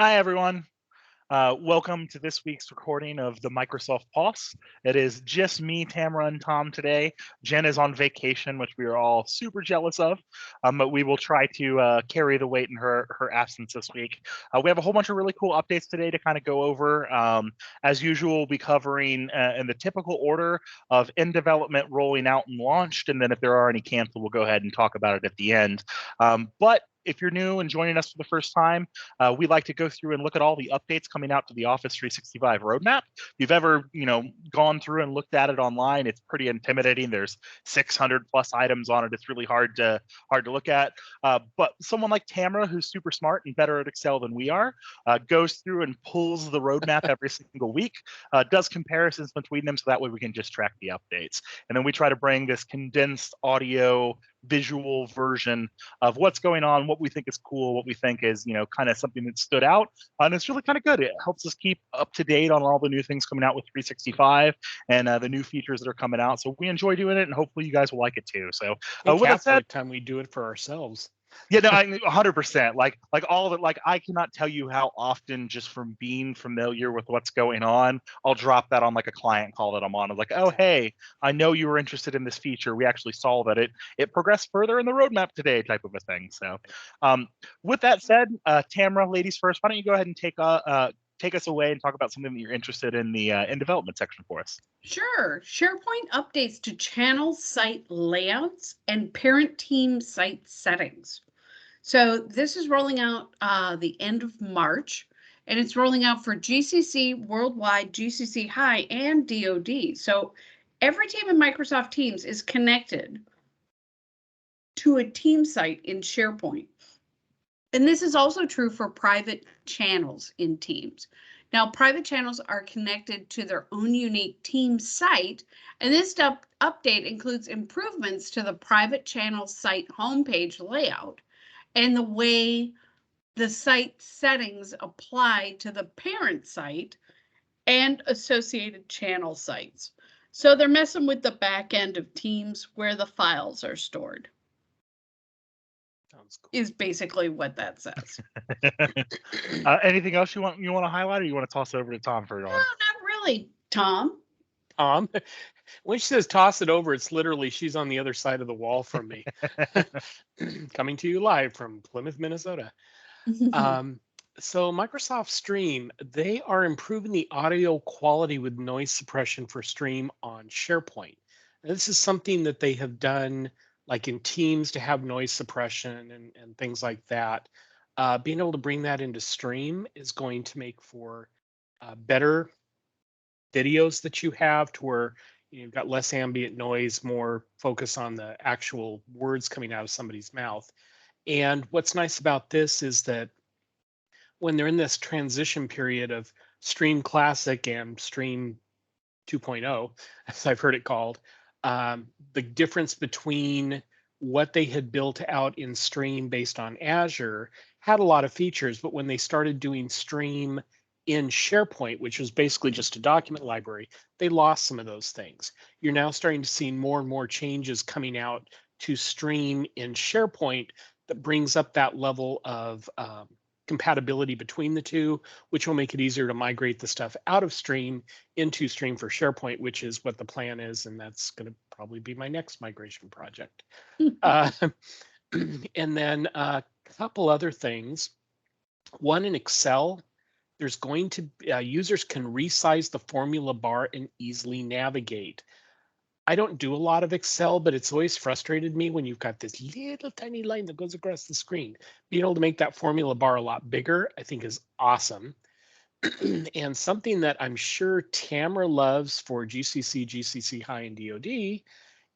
Hi, everyone. Welcome to this week's recording of the Microsoft Pulse. It is just me, Tamara, and Tom today. Jen is on vacation, which we are all super jealous of, but we will try to carry the weight in her absence this week. We have a whole bunch of really cool updates today to kind of go over. As usual, we'll be covering in the typical order of in development, rolling out, and launched, and then if there are any canceled, we'll go ahead and talk about it at the end. But if you're new and joining us for the first time, we like to go through and look at all the updates coming out to the Office 365 roadmap. If you've ever, gone through and looked at it online, it's pretty intimidating. There's 600 plus items on it. It's really hard to look at. But someone like Tamara, who's super smart and better at Excel than we are, goes through and pulls the roadmap every single week, does comparisons between them, so that way we can just track the updates. And then we try to bring this condensed audio visual version of what's going on, what we think is cool, what we think is, kind of something that stood out. And it's really kind of good. It helps us keep up to date on all the new things coming out with 365 and the new features that are coming out. So we enjoy doing it, and hopefully you guys will like it too. So Think with that half the said, time we do it for ourselves. yeah, no, 100%. Like all of it. Like I cannot tell you how often, just from being familiar with what's going on, I'll drop that on like a client call that I'm on. I'm like, oh hey, I know you were interested in this feature. We actually saw that it progressed further in the roadmap today, type of a thing. So, with that said, Tamara, ladies first. Why don't you go ahead and take us away and talk about something that you're interested in the in development section for us? Sure. SharePoint updates to channel site layouts and parent team site settings. So this is rolling out the end of March, and it's rolling out for GCC Worldwide, GCC High, and DoD. So every team in Microsoft Teams is connected to a team site in SharePoint. And this is also true for private channels in Teams. Now, private channels are connected to their own unique team site, and this update includes improvements to the private channel site homepage layout and the way the site settings apply to the parent site and associated channel sites. So they're messing with the back end of Teams where the files are stored. Sounds cool. Is basically what that says. Anything else you want to highlight, or you want to toss it over to Tom for it No, on? not really, Tom. Tom, when she says toss it over, it's literally she's on the other side of the wall from me. Coming to you live from Plymouth, Minnesota. So Microsoft Stream, they are improving the audio quality with noise suppression for Stream on SharePoint. And this is something that they have done like in Teams to have noise suppression and things like that. Being able to bring that into Stream is going to make for better videos that you have, to where you've got less ambient noise, more focus on the actual words coming out of somebody's mouth. And what's nice about this is that when they're in this transition period of Stream Classic and Stream 2.0, as I've heard it called, the difference between what they had built out in Stream based on Azure had a lot of features, but when they started doing Stream in SharePoint, which was basically just a document library, they lost some of those things. You're now starting to see more and more changes coming out to Stream in SharePoint that brings up that level of compatibility between the two, which will make it easier to migrate the stuff out of Stream into Stream for SharePoint, which is what the plan is, and that's going to probably be my next migration project. And then a couple other things. One, in Excel, there's going to users can resize the formula bar and easily navigate. I don't do a lot of Excel, but it's always frustrated me when you've got this little tiny line that goes across the screen. Being able to make that formula bar a lot bigger, I think, is awesome. And something that I'm sure Tamara loves for GCC, GCC High, and DoD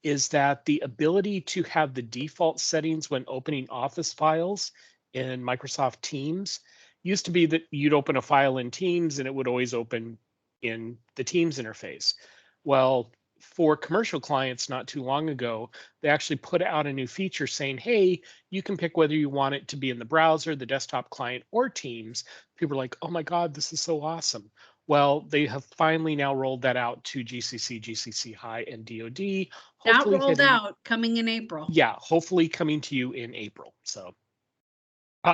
is that the ability to have the default settings when opening Office files in Microsoft Teams used to be that you'd open a file in Teams and it would always open in the Teams interface. Well, for commercial clients not too long ago, they actually put out a new feature saying, hey, you can pick whether you want it to be in the browser, the desktop client, or Teams. People are like, oh my God, this is so awesome. Well, they have finally now rolled that out to GCC, GCC High, and DoD. Not rolled out, coming in April. Yeah, hopefully coming to you in April. So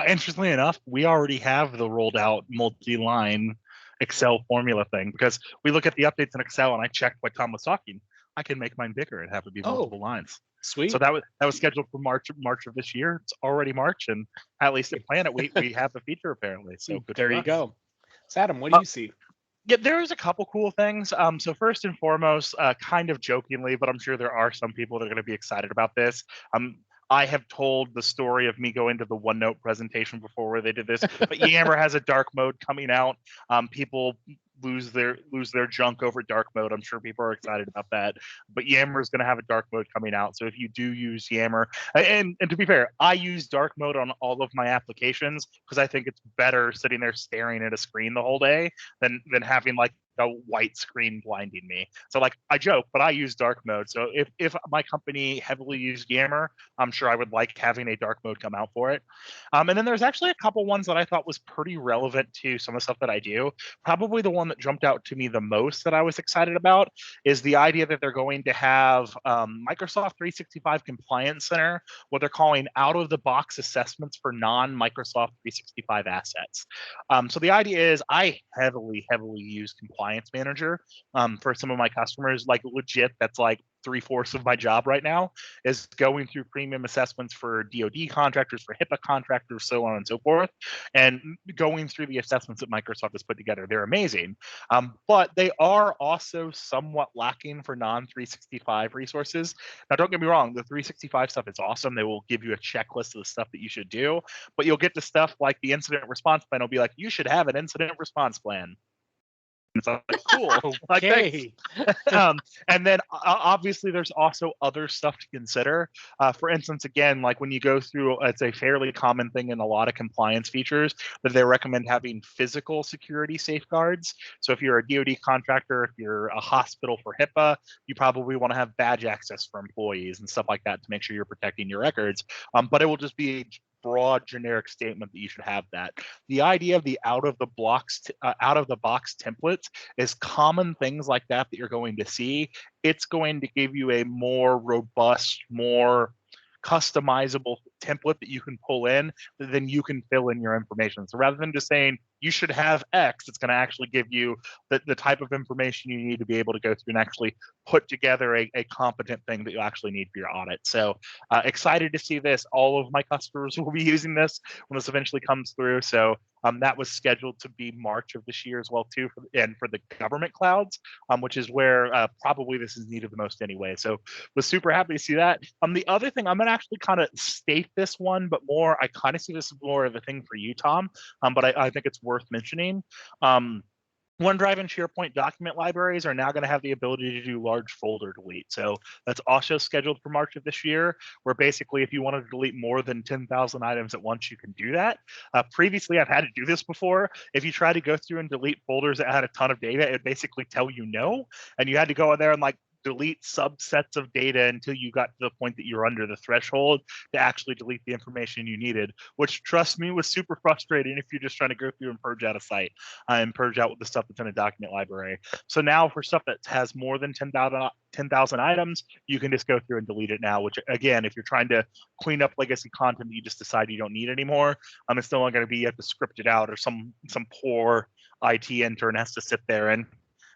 Interestingly enough, we already have the rolled out multi-line Excel formula thing, because we look at the updates in Excel and I checked what Tom was talking. I can make mine bigger and have it be multiple lines. Sweet. So that was scheduled for March of this year. It's already March, and at least at Planet we have the feature apparently. So good. There you go. So Adam, what do you see? Yeah, there's a couple cool things. So first and foremost, kind of jokingly, but I'm sure there are some people that are going to be excited about this. I have told the story of me going to the OneNote presentation before where they did this, but Yammer has a dark mode coming out. People lose their junk over dark mode. I'm sure people are excited about that. But Yammer is going to have a dark mode coming out. So if you do use Yammer, and to be fair, I use dark mode on all of my applications because I think it's better sitting there staring at a screen the whole day than having like a white screen blinding me. So like I joke, but I use dark mode. So if my company heavily used Yammer, I'm sure I would like having a dark mode come out for it. And then there's actually a couple ones that I thought was pretty relevant to some of the stuff that I do. Probably the one that jumped out to me the most that I was excited about is the idea that they're going to have Microsoft 365 Compliance Center, what they're calling out-of-the-box assessments for non-Microsoft 365 assets. So the idea is I heavily use Compliance Manager for some of my customers. Like legit, that's like 3/4 of my job right now is going through premium assessments for DoD contractors, for HIPAA contractors, so on and so forth, and going through the assessments that Microsoft has put together. They're amazing, but they are also somewhat lacking for non-365 resources. Now, don't get me wrong, the 365 stuff is awesome. They will give you a checklist of the stuff that you should do, but you'll get to stuff like the incident response plan will be like, you should have an incident response plan. It's like, cool. Like, Okay. And then obviously there's also other stuff to consider. For instance, again, like when you go through, it's a fairly common thing in a lot of compliance features that they recommend having physical security safeguards. So if you're a DoD contractor, if you're a hospital for HIPAA, you probably want to have badge access for employees and stuff like that to make sure you're protecting your records. But it will just be broad generic statement that you should have that. The idea of the out of the box templates is common things like that you're going to see. It's going to give you a more robust, more customizable template that you can pull in, then you can fill in your information. So rather than just saying you should have X, it's going to actually give you the type of information you need to be able to go through and actually put together a competent thing that you actually need for your audit. So excited to see this. All of my customers will be using this when this eventually comes through. So that was scheduled to be March of this year as well too, for the government clouds, which is where probably this is needed the most anyway. So was super happy to see that. The other thing, I'm going to actually kind of state this one, but more, I kind of see this as more of a thing for you, Tom, but I think it's worth mentioning. OneDrive and SharePoint document libraries are now going to have the ability to do large folder delete. So that's also scheduled for March of this year, where basically if you wanted to delete more than 10,000 items at once, you can do that. Previously, I've had to do this before. If you try to go through and delete folders that had a ton of data, it basically tell you no. And you had to go in there and like delete subsets of data until you got to the point that you're under the threshold to actually delete the information you needed, which, trust me, was super frustrating if you're just trying to go through and purge out a site and purge out the stuff that's in a document library. So now for stuff that has more than 10,000 items, you can just go through and delete it now, which again, if you're trying to clean up legacy content that you just decide you don't need anymore, it's no longer going to be you have to script it out or some poor IT intern has to sit there and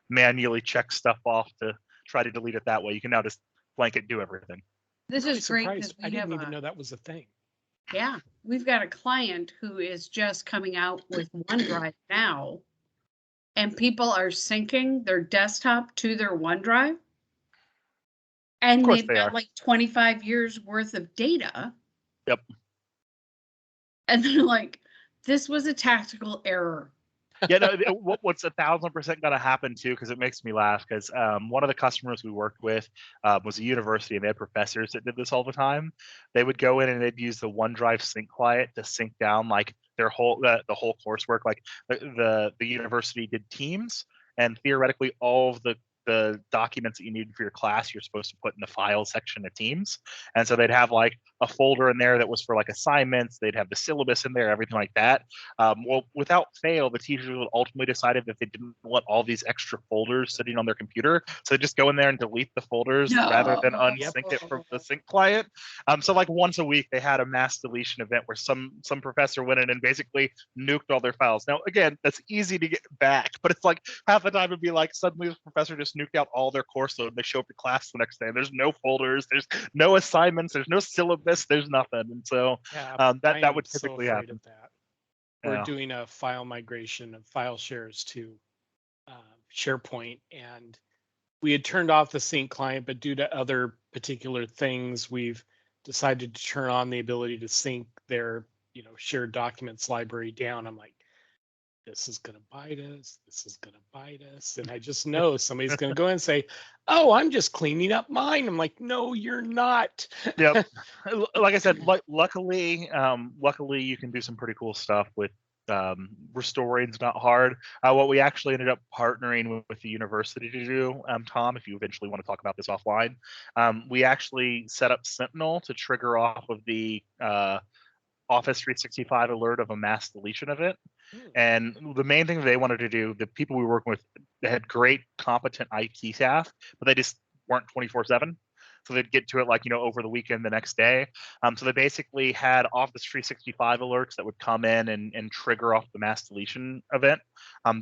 manually check stuff off to try to delete it that way. You can now just blanket do everything. This is great because I didn't even know that was a thing. Yeah, we've got a client who is just coming out with OneDrive now, and people are syncing their desktop to their OneDrive, and they've got like 25 years worth of data. Yep. And they're like, this was a tactical error. Yeah, no, what's 1,000% going to happen too, because it makes me laugh, because one of the customers we worked with was a university, and they had professors that did this all the time. They would go in and they'd use the OneDrive Sync client to sync down like their whole the whole coursework. Like the university did Teams, and theoretically all of the documents that you needed for your class, you're supposed to put in the file section of Teams. And so they'd have like a folder in there that was for like assignments. They'd have the syllabus in there, everything like that. Well, without fail, the teachers would ultimately decided that they didn't want all these extra folders sitting on their computer, so they just go in there and delete the folders rather than unsync it from the sync client. So like once a week, they had a mass deletion event where some professor went in and basically nuked all their files. Now, again, that's easy to get back, but it's like half the time it'd be like suddenly the professor just nuked out all their course load. They show up to class the next day. There's no folders, there's no assignments, there's no syllabus, there's nothing. And so that would typically happen. We're doing a file migration of file shares to SharePoint, and we had turned off the sync client, but due to other particular things, we've decided to turn on the ability to sync their shared documents library down. I'm like, this is going to bite us. This is going to bite us. And I just know somebody's going to go in and say, oh, I'm just cleaning up mine. I'm like, no, you're not. Yep. Like I said, luckily you can do some pretty cool stuff with restoring. It's not hard. What we actually ended up partnering with the university to do, Tom, if you eventually want to talk about this offline, we actually set up Sentinel to trigger off of the Office 365 alert of a mass deletion event. And the main thing they wanted to do, the people we were working with, they had great, competent IT staff, but they just weren't 24/7. So they'd get to it like, over the weekend, the next day. So they basically had Office 365 alerts that would come in and trigger off the mass deletion event.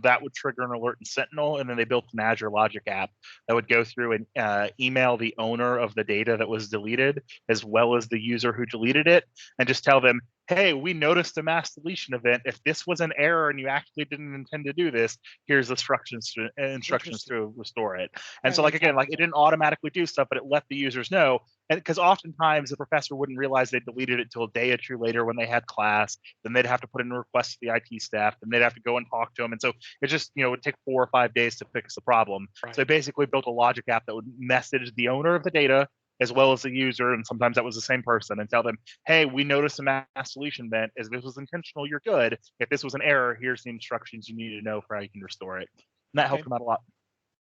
That would trigger an alert in Sentinel, and then they built an Azure Logic app that would go through and email the owner of the data that was deleted, as well as the user who deleted it, and just tell them, hey, we noticed a mass deletion event. If this was an error and you actually didn't intend to do this, here's instructions to restore it. And so, like, again, like, it didn't automatically do stuff, but it let the users know. And because oftentimes the professor wouldn't realize they deleted it till a day or two later when they had class. Then they'd have to put in a request to the IT staff. Then they'd have to go and talk to them. And so it just, it would take 4 or 5 days to fix the problem. Right. So they basically built a logic app that would message the owner of the data as well as the user, and sometimes that was the same person, and tell them, hey, we noticed a mass deletion event. If this was intentional, you're good. If this was an error, here's the instructions you need to know for how you can restore it. And that helped them out a lot.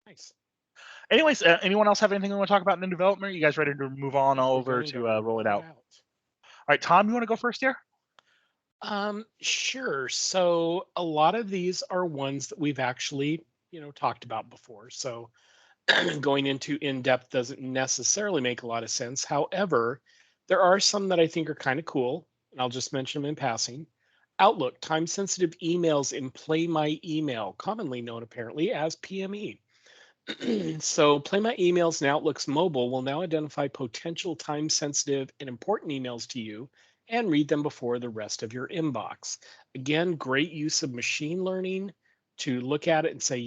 Nice. Anyways, anyone else have anything they want to talk about in development? You guys ready to move on over to roll it out? All right, Tom, you want to go first here? Sure. So a lot of these are ones that we've actually, talked about before. So going into in-depth doesn't necessarily make a lot of sense. However, there are some that I think are kind of cool, and I'll just mention them in passing. Outlook, time-sensitive emails in Play My Email, commonly known apparently as PME. So Play My Emails in Outlook's mobile will now identify potential time-sensitive and important emails to you and read them before the rest of your inbox. Again, great use of machine learning to look at it and say,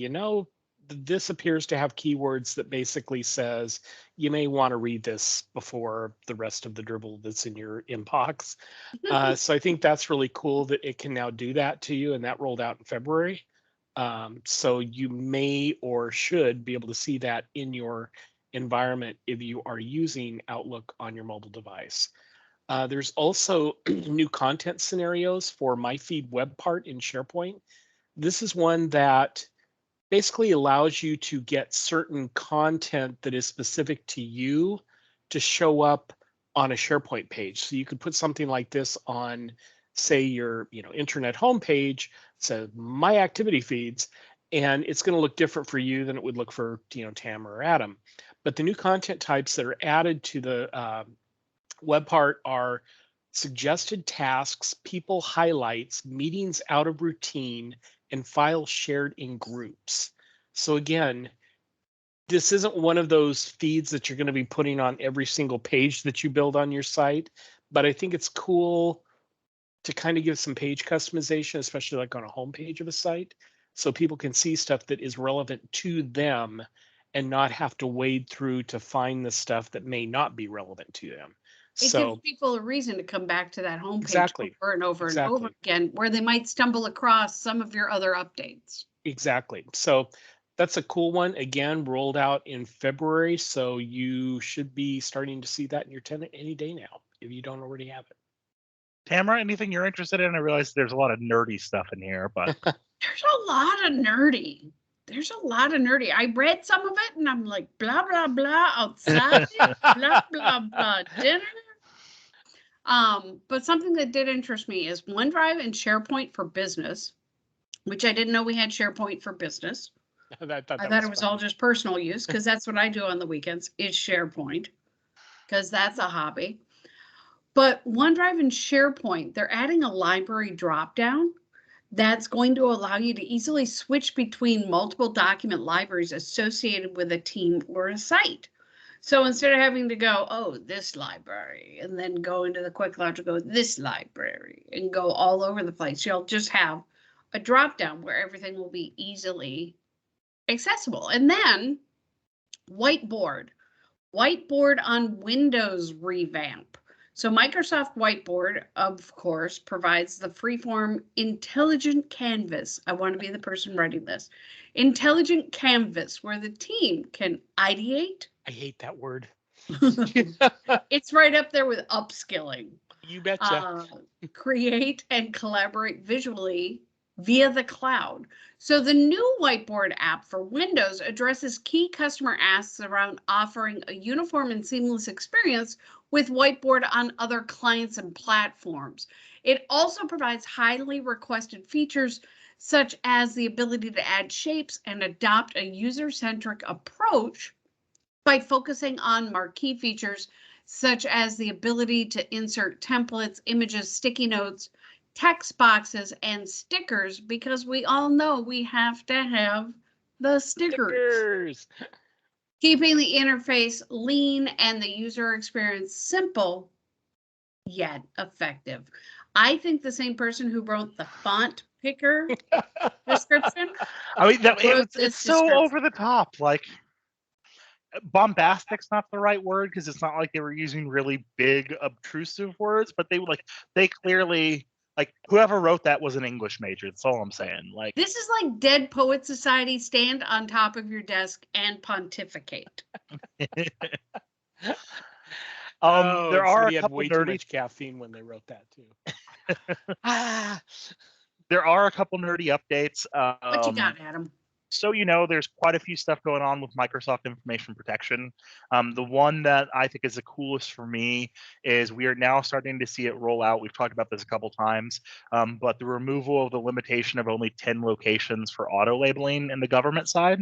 this appears to have keywords that basically says you may want to read this before the rest of the dribble that's in your inbox. So I think that's really cool that it can now do that to you, and that rolled out in February. So you may or should be able to see that in your environment if you are using Outlook on your mobile device. There's also new content scenarios for My Feed web part in SharePoint. This is one that basically allows you to get certain content that is specific to you to show up on a SharePoint page. So you could put something like this on, say, your internet homepage, so My Activity Feeds, and it's going to look different for you than it would look for Tamara or Adam. But the new content types that are added to the web part are suggested tasks, people highlights, meetings out of routine, and files shared in groups. So again, this isn't one of those feeds that you're going to be putting on every single page that you build on your site, but I think it's cool to kind of give some page customization, especially like on a homepage of a site, so people can see stuff that is relevant to them and not have to wade through to find the stuff that may not be relevant to them. It gives people a reason to come back to that homepage over and over and over again, where they might stumble across some of your other updates. Exactly. So that's a cool one. Again, rolled out in February, so you should be starting to see that in your tenant any day now, if you don't already have it. Tamara, anything you're interested in? I realize there's a lot of nerdy stuff in here, but there's a lot of nerdy. I read some of it and I'm like, blah, blah, blah, outside, blah, blah, blah, dinner. But something that did interest me is OneDrive and SharePoint for Business, which I didn't know we had SharePoint for Business. I thought it was all just personal use, because that's what I do on the weekends is SharePoint, because that's a hobby. But OneDrive and SharePoint, they're adding a library dropdown that's going to allow you to easily switch between multiple document libraries associated with a team or a site. So instead of having to go, oh, this library, and then go into the quick launch, go this library, and go all over the place, you'll just have a dropdown where everything will be easily accessible. And then Whiteboard on Windows revamp. So Microsoft Whiteboard, of course, provides the freeform intelligent canvas. I want to be the person writing this. Intelligent canvas where the team can ideate. I hate that word. It's right up there with upskilling. You betcha. Create and collaborate visually via the cloud. So the new Whiteboard app for Windows addresses key customer asks around offering a uniform and seamless experience with Whiteboard on other clients and platforms. It also provides highly requested features such as the ability to add shapes and adopt a user-centric approach by focusing on marquee features such as the ability to insert templates, images, sticky notes, text boxes, and stickers, because we all know we have to have the stickers. Keeping the interface lean and the user experience simple yet effective. I think the same person who wrote the font picker description. I mean, it's so over the top. Like, bombastic's not the right word, because it's not like they were using really big, obtrusive words, but they clearly, like, whoever wrote that was an English major. That's all I'm saying. Like, this is like Dead Poet Society, stand on top of your desk and pontificate. There are a couple way too much caffeine when they wrote that too. There are a couple nerdy updates. What you got, Adam? So, there's quite a few stuff going on with Microsoft information protection. The one that I think is the coolest for me is we are now starting to see it roll out. We've talked about this a couple times, but the removal of the limitation of only 10 locations for auto labeling in the government side.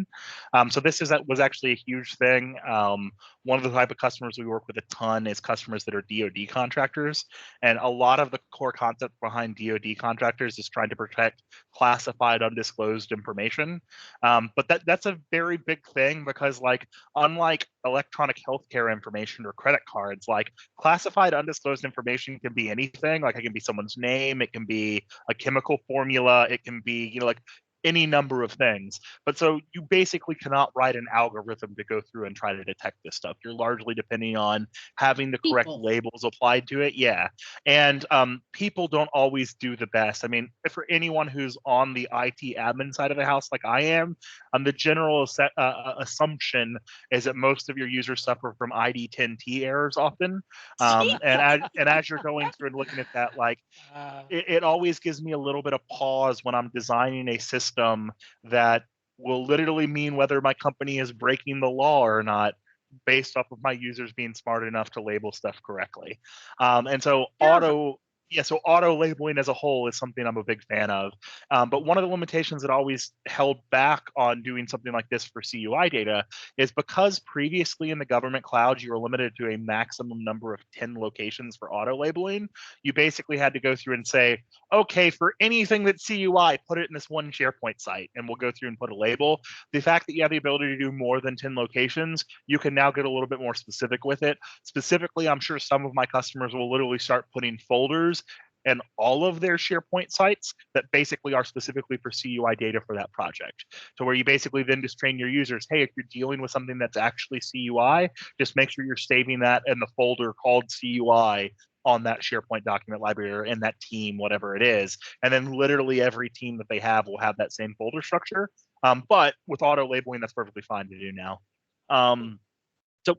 So this was actually a huge thing. One of the type of customers we work with a ton is customers that are DoD contractors. And a lot of the core concept behind DoD contractors is trying to protect classified, undisclosed information. But that's a very big thing, because, like, unlike electronic healthcare information or credit cards, like, classified undisclosed information can be anything. Like, it can be someone's name, it can be a chemical formula, it can be, like, any number of things. But so you basically cannot write an algorithm to go through and try to detect this stuff. You're largely depending on having the correct labels applied to it. Yeah. And people don't always do the best. I mean, for anyone who's on the IT admin side of the house like I am, the general assumption is that most of your users suffer from ID10T errors often. And as you're going through and looking at that, like, it always gives me a little bit of pause when I'm designing a system that will literally mean whether my company is breaking the law or not, based off of my users being smart enough to label stuff correctly. And so auto labeling as a whole is something I'm a big fan of. But one of the limitations that always held back on doing something like this for CUI data is because previously in the government cloud, you were limited to a maximum number of 10 locations for auto labeling. You basically had to go through and say, okay, for anything that's CUI, put it in this one SharePoint site, and we'll go through and put a label. The fact that you have the ability to do more than 10 locations, you can now get a little bit more specific with it. Specifically, I'm sure some of my customers will literally start putting folders and all of their SharePoint sites that basically are specifically for CUI data for that project. So where you basically then just train your users, hey, if you're dealing with something that's actually CUI, just make sure you're saving that in the folder called CUI on that SharePoint document library or in that team, whatever it is. And then literally every team that they have will have that same folder structure. But with auto labeling, that's perfectly fine to do now. So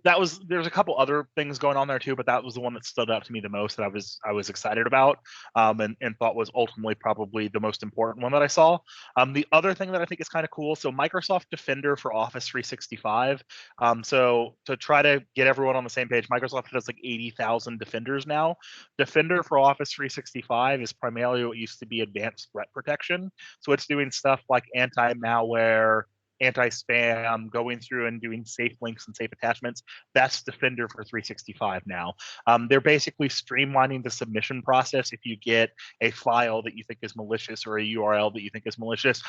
there's a couple other things going on there too, but that was the one that stood out to me the most that I was excited about, and thought was ultimately probably the most important one that I saw. The other thing that I think is kind of cool, so Microsoft Defender for Office 365. So to try to get everyone on the same page, Microsoft has like 80,000 Defenders now. Defender for Office 365 is primarily what used to be advanced threat protection. So it's doing stuff like anti-malware, anti-spam, going through and doing safe links and safe attachments. That's Defender for 365 now. They're basically streamlining the submission process if you get a file that you think is malicious or a URL that you think is malicious.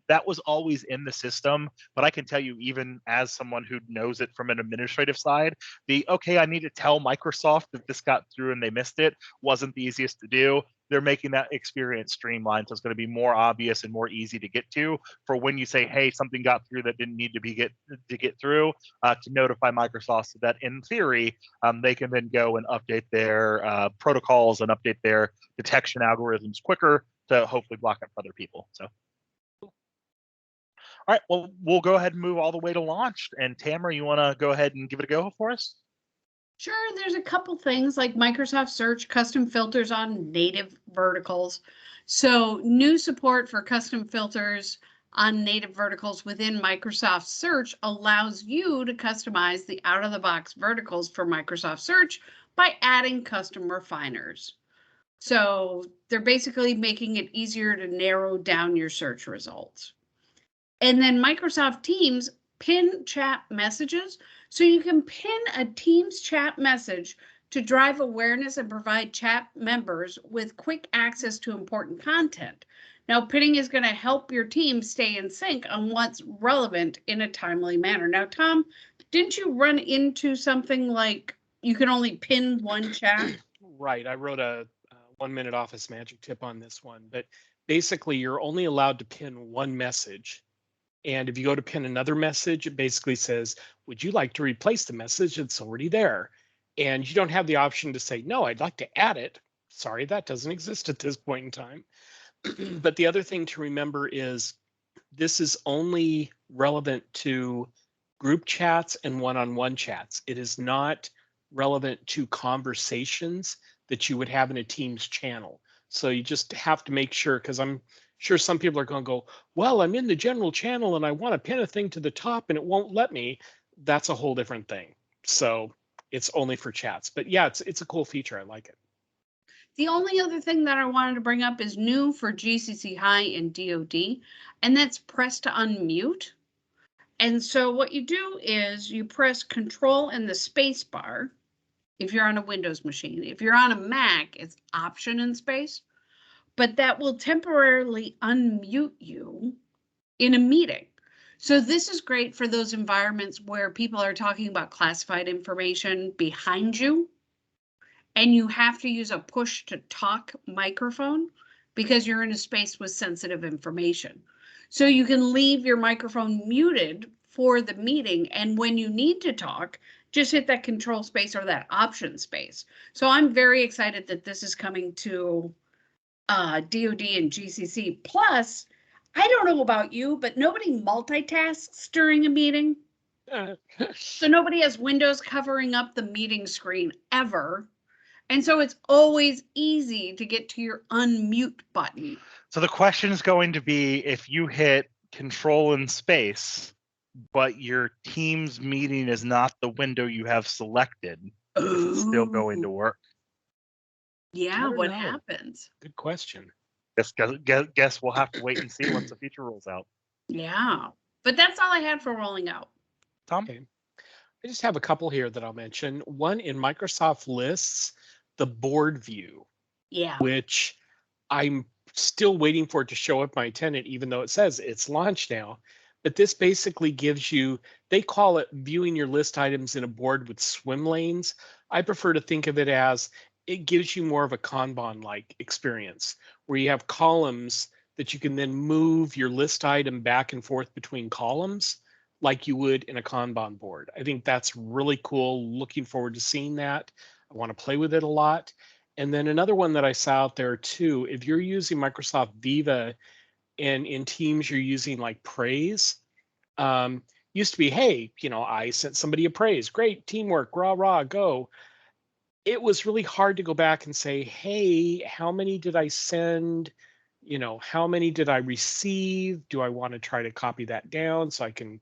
That was always in the system, but I can tell you, even as someone who knows it from an administrative side, okay, I need to tell Microsoft that this got through and they missed it wasn't the easiest to do. They're making that experience streamlined, so it's going to be more obvious and more easy to get to for when you say, "Hey, something got through that didn't need to get through," to notify Microsoft so that, in theory, they can then go and update their protocols and update their detection algorithms quicker to hopefully block it for other people. So, all right, well, we'll go ahead and move all the way to launch. And Tamara, you want to go ahead and give it a go for us? Sure, there's a couple things like Microsoft Search, custom filters on native verticals. So new support for custom filters on native verticals within Microsoft Search allows you to customize the out-of-the-box verticals for Microsoft Search by adding custom refiners. So they're basically making it easier to narrow down your search results. And then Microsoft Teams pin chat messages. So you can pin a Teams chat message to drive awareness and provide chat members with quick access to important content. Now, pinning is going to help your team stay in sync on what's relevant in a timely manner. Now, Tom, didn't you run into something like you can only pin one chat? Right. I wrote a 1-minute Office magic tip on this one, but basically you're only allowed to pin one message. And if you go to pin another message, it basically says, would you like to replace the message that's already there? And you don't have the option to say, no, I'd like to add it. Sorry, that doesn't exist at this point in time. But the other thing to remember is this is only relevant to group chats and one-on-one chats. It is not relevant to conversations that you would have in a Teams channel. So you just have to make sure, because I'm sure some people are going to go, well, I'm in the general channel and I want to pin a thing to the top and it won't let me. That's a whole different thing. So it's only for chats. But yeah, it's a cool feature. I like it. The only other thing that I wanted to bring up is new for GCC High and DoD, and that's press to unmute. And so what you do is you press Control and the space bar if you're on a Windows machine. If you're on a Mac, it's Option and space. But that will temporarily unmute you in a meeting. So this is great for those environments where people are talking about classified information behind you, and you have to use a push to talk microphone because you're in a space with sensitive information. So you can leave your microphone muted for the meeting, and when you need to talk, just hit that control space or that option space. So I'm very excited that this is coming to DoD and GCC. Plus, I don't know about you, but nobody multitasks during a meeting. So nobody has Windows covering up the meeting screen ever. And so it's always easy to get to your unmute button. So the question is going to be, if you hit Control and space, but your Teams meeting is not the window you have selected, is it still going to work? Yeah, what happens? Good question. Guess we'll have to wait and see once the feature rolls out. Yeah, but that's all I had for rolling out. Tom? Okay. I just have a couple here that I'll mention. One, in Microsoft Lists, the board view. Yeah. Which I'm still waiting for it to show up my tenant, even though it says it's launched now. But this basically gives you, they call it viewing your list items in a board with swim lanes. I prefer to think of it as it gives you more of a Kanban-like experience where you have columns that you can then move your list item back and forth between columns like you would in a Kanban board. I think that's really cool. Looking forward to seeing that. I want to play with it a lot. And then another one that I saw out there too, if you're using Microsoft Viva and in Teams you're using like Praise, used to be, hey, I sent somebody a praise, great teamwork, rah rah, go. It was really hard to go back and say, hey, how many did I send? How many did I receive? Do I want to try to copy that down so I can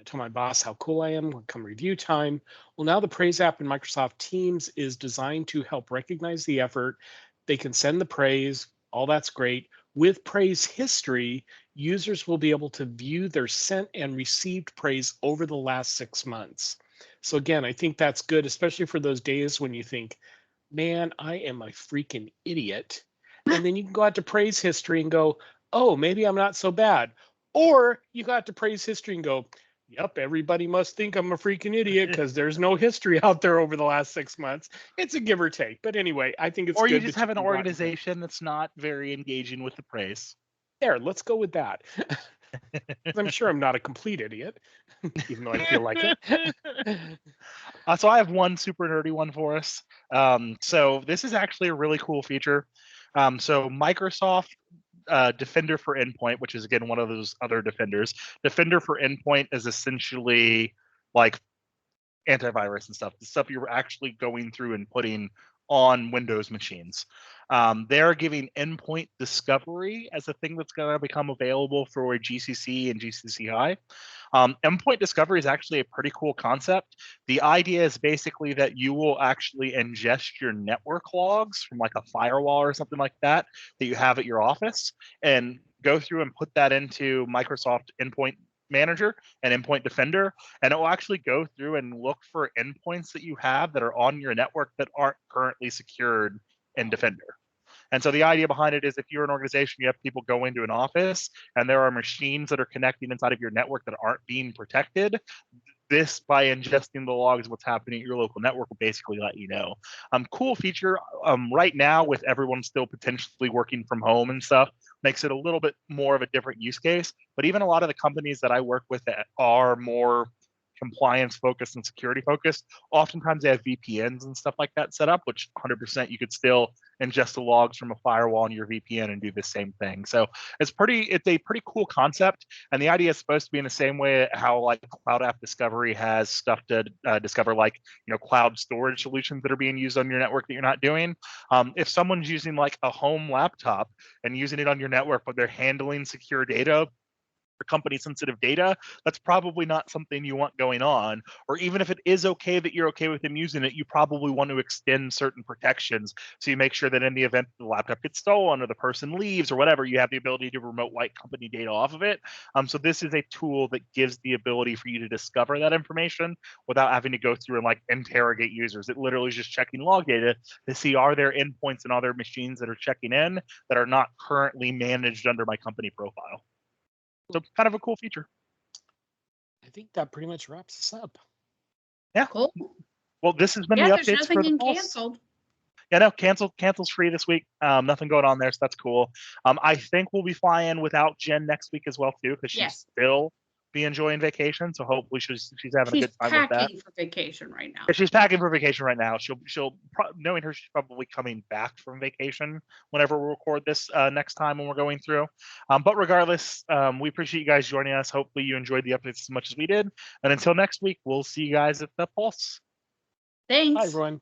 tell my boss how cool I am come review time? Well, now the praise app in Microsoft Teams is designed to help recognize the effort. They can send the praise, all that's great. With praise history, users will be able to view their sent and received praise over the last 6 months. So again, I think that's good, especially for those days when you think, man, I am a freaking idiot. And then you can go out to praise history and go, oh, maybe I'm not so bad. Or you go out to praise history and go, yep, everybody must think I'm a freaking idiot because there's no history out there over the last 6 months. It's a give or take. But anyway, I think it's or good. you just that have an can go out and- organization that's not very engaging with the praise. There, let's go with that. I'm sure I'm not a complete idiot, even though I feel like it. So I have one super nerdy one for us. So this is actually a really cool feature. So Microsoft Defender for Endpoint, which is again one of those other defenders. Defender for Endpoint is essentially like antivirus and stuff, the stuff you're actually going through and putting on Windows machines. They're giving endpoint discovery as a thing that's going to become available for GCC and GCC High. Endpoint discovery is actually a pretty cool concept. The idea is basically that you will actually ingest your network logs from like a firewall or something like that you have at your office and go through and put that into Microsoft Endpoint Manager and Endpoint Defender, and it will actually go through and look for endpoints that you have that are on your network that aren't currently secured in Defender. And so the idea behind it is if you're an organization, you have people go into an office and there are machines that are connecting inside of your network that aren't being protected, this, by ingesting the logs of what's happening at your local network, will basically let you know. Cool feature. Right now, with everyone still potentially working from home and stuff, makes it a little bit more of a different use case. But even a lot of the companies that I work with that are more compliance focused and security focused, oftentimes they have VPNs and stuff like that set up, which 100% you could still ingest the logs from a firewall on your VPN and do the same thing. So it's a pretty cool concept, and the idea is supposed to be in the same way how like Cloud App Discovery has stuff to discover like cloud storage solutions that are being used on your network that you're not doing. If someone's using like a home laptop and using it on your network, but they're handling secure data, for company sensitive data, that's probably not something you want going on. Or even if it is okay that you're okay with them using it, you probably want to extend certain protections. So you make sure that in the event the laptop gets stolen or the person leaves or whatever, you have the ability to remote wipe company data off of it. So this is a tool that gives the ability for you to discover that information without having to go through and like interrogate users. It literally is just checking log data to see are there endpoints and other machines that are checking in that are not currently managed under my company profile. So kind of a cool feature. I think that pretty much wraps us up. Yeah. Cool. Well, this has been the there's updates nothing for the in Pulse. canceled. Yeah, no, cancel's free this week. Nothing going on there, so that's cool. I think we'll be flying without Jenn next week as well too, because she's still be enjoying vacation. So hopefully she's having a good time with that. She's packing for vacation right now. If she's packing for vacation right now, she'll knowing her, she's probably coming back from vacation whenever we record this next time when we're going through. But regardless, we appreciate you guys joining us. Hopefully you enjoyed the updates as much as we did. And until next week, we'll see you guys at the Pulse. Thanks. Bye, everyone.